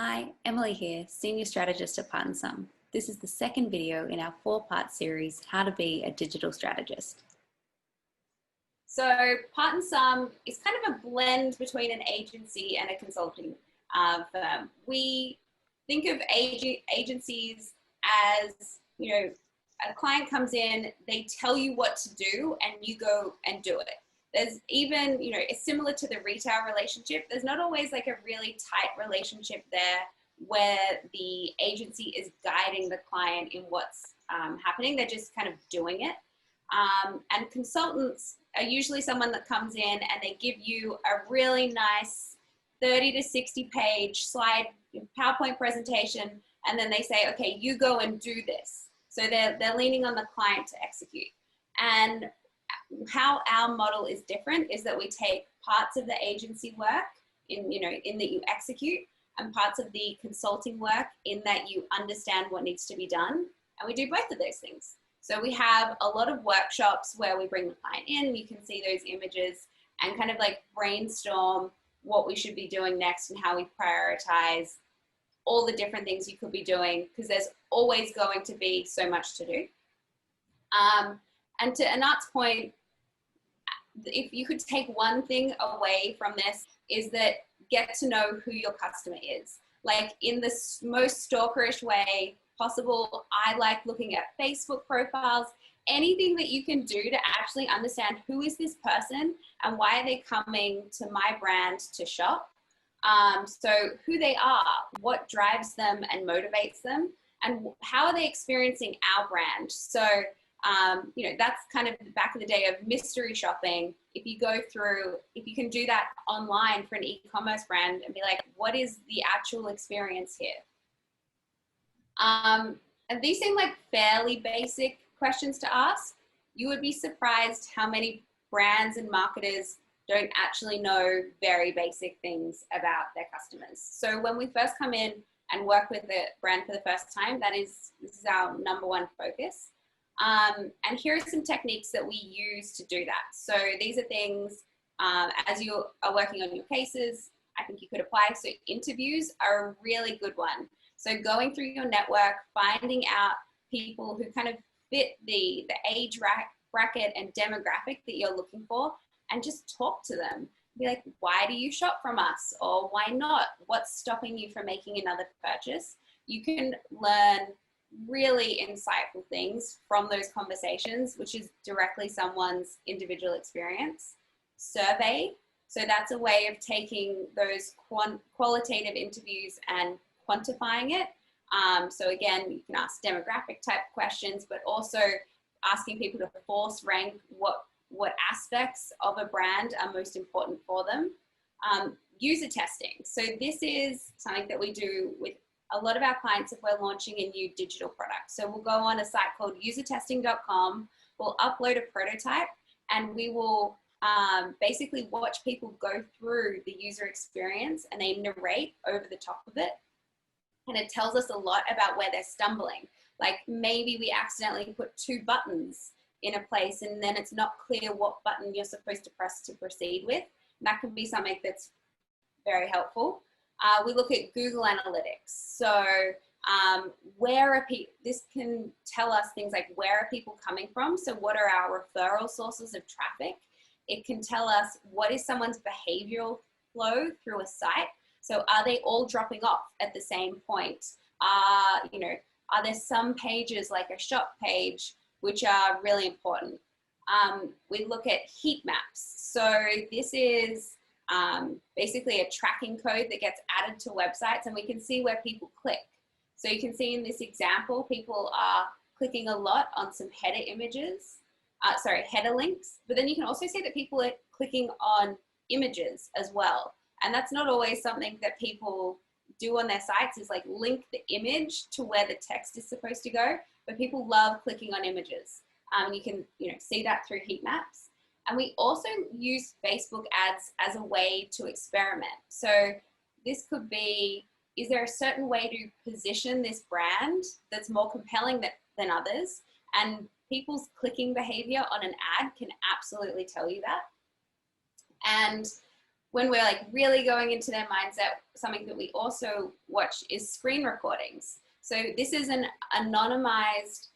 Hi, Emily here, Senior Strategist at Part & Sum. This is the second video in our 4-part series, How to be a Digital Strategist. So Part & Sum is kind of a blend between an agency and a consulting firm. We think of agencies as, a client comes in, they tell you what to do and you go and do it. There's even, it's similar to the retail relationship. There's not always like a really tight relationship there where the agency is guiding the client in what's happening. They're just kind of doing it. And consultants are usually someone that comes in and they give you a really nice 30 to 60 page slide PowerPoint presentation. And then they say, okay, you go and do this. So they're leaning on the client to execute. And how our model is different is that we take parts of the agency work in that you execute, and parts of the consulting work in that you understand what needs to be done. And we do both of those things. So we have a lot of workshops where we bring the client in, you can see those images and kind of like brainstorm what we should be doing next and how we prioritize all the different things you could be doing, because there's always going to be so much to do. And to Anat's point, if you could take one thing away from this, is that get to know who your customer is. Like in the most stalkerish way possible, I like looking at Facebook profiles, anything that you can do to actually understand who is this person and why are they coming to my brand to shop. So who they are, what drives them and motivates them, and how are they experiencing our brand. So that's kind of the back of the day of mystery shopping. If you can do that online for an e-commerce brand and be like, what is the actual experience here? And these seem like fairly basic questions to ask. You would be surprised how many brands and marketers don't actually know very basic things about their customers. So when we first come in and work with a brand for the first time, this is our number one focus. And here are some techniques that we use to do that. So these are things, as you are working on your cases, I think you could apply. So interviews are a really good one. So going through your network, finding out people who kind of fit the age bracket and demographic that you're looking for, and just talk to them. Be like, why do you shop from us? Or why not? What's stopping you from making another purchase? You can learn really insightful things from those conversations, which is directly someone's individual experience. Survey. So that's a way of taking those qualitative interviews and quantifying it. So again, you can ask demographic type questions, but also asking people to force rank what aspects of a brand are most important for them. User testing. So this is something that we do with a lot of our clients if we're launching a new digital product. So we'll go on a site called usertesting.com, we'll upload a prototype, and we will basically watch people go through the user experience, and they narrate over the top of it. And it tells us a lot about where they're stumbling. Like maybe we accidentally put 2 buttons in a place and then it's not clear what button you're supposed to press to proceed with. And that can be something that's very helpful. We look at Google Analytics. So this can tell us things like, where are people coming from? So what are our referral sources of traffic? It can tell us what is someone's behavioral flow through a site. So are they all dropping off at the same point? Are there some pages like a shop page which are really important? We look at heat maps. So this is basically a tracking code that gets added to websites, and we can see where people click. So you can see in this example, people are clicking a lot on some header header links, but then you can also see that people are clicking on images as well. And that's not always something that people do on their sites, is like link the image to where the text is supposed to go, but people love clicking on images. You can see that through heat maps. And we also use Facebook ads as a way to experiment. So this could be, is there a certain way to position this brand that's more compelling than others? And people's clicking behavior on an ad can absolutely tell you that. And when we're like really going into their mindset, something that we also watch is screen recordings. So this is an anonymized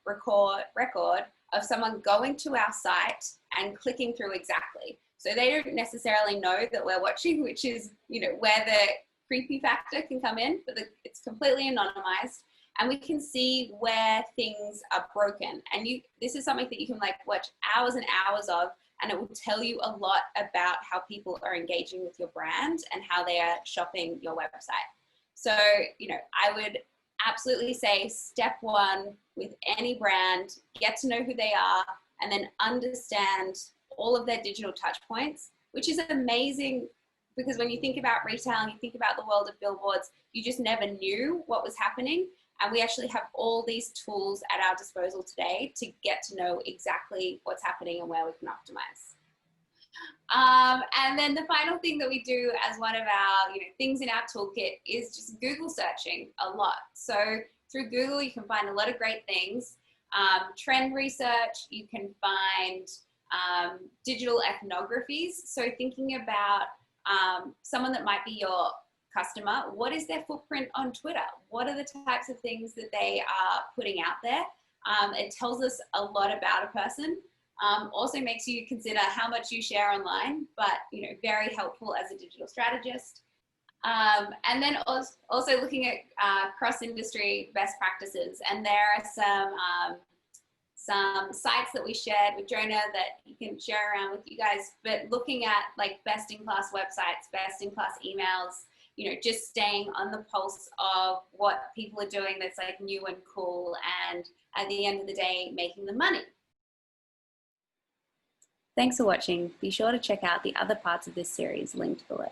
record of someone going to our site and clicking through exactly. So they don't necessarily know that we're watching, which is, you know, where the creepy factor can come in, but it's completely anonymized. And we can see where things are broken. And this is something that you can like watch hours and hours of, and it will tell you a lot about how people are engaging with your brand and how they are shopping your website. So, you know, I would absolutely say step one with any brand, get to know who they are, and then understand all of their digital touch points, which is amazing because when you think about retail and you think about the world of billboards, you just never knew what was happening. And we actually have all these tools at our disposal today to get to know exactly what's happening and where we can optimize. And then the final thing that we do as one of our things in our toolkit is just Google searching a lot. So through Google, you can find a lot of great things. Trend research, you can find digital ethnographies. So thinking about someone that might be your customer, what is their footprint on Twitter? What are the types of things that they are putting out there? It tells us a lot about a person. Also makes you consider how much you share online, but very helpful as a digital strategist. And then also looking at cross-industry best practices. And there are some sites that we shared with Jonah that you can share around with you guys, but looking at like best-in-class websites, best-in-class emails, just staying on the pulse of what people are doing that's like new and cool, and at the end of the day, making the money. Thanks for watching. Be sure to check out the other parts of this series linked below.